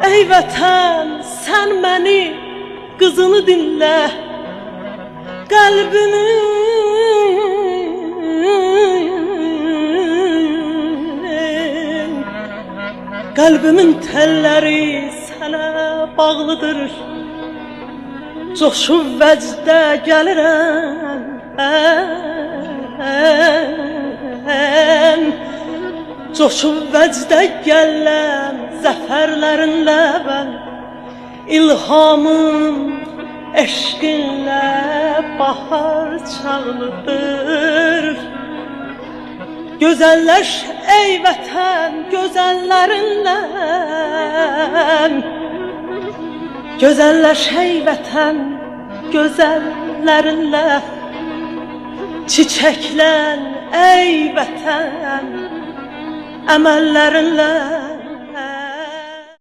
Ey vətən, sən məni, qızını dinlə, qəlbimin telləri sənə bağlıdır. Coşub vəcdə gəlirəm, coşub vəcdə gələm, zəfərlərinlə mən, ilhamım eşqinlə bahar çağlıdır. Gözəlləş ey vətən, gözəllərinlə, gözəlləş ey vətən, gözəllərinlə, çiçəklən ey vətən, əməllərinlə.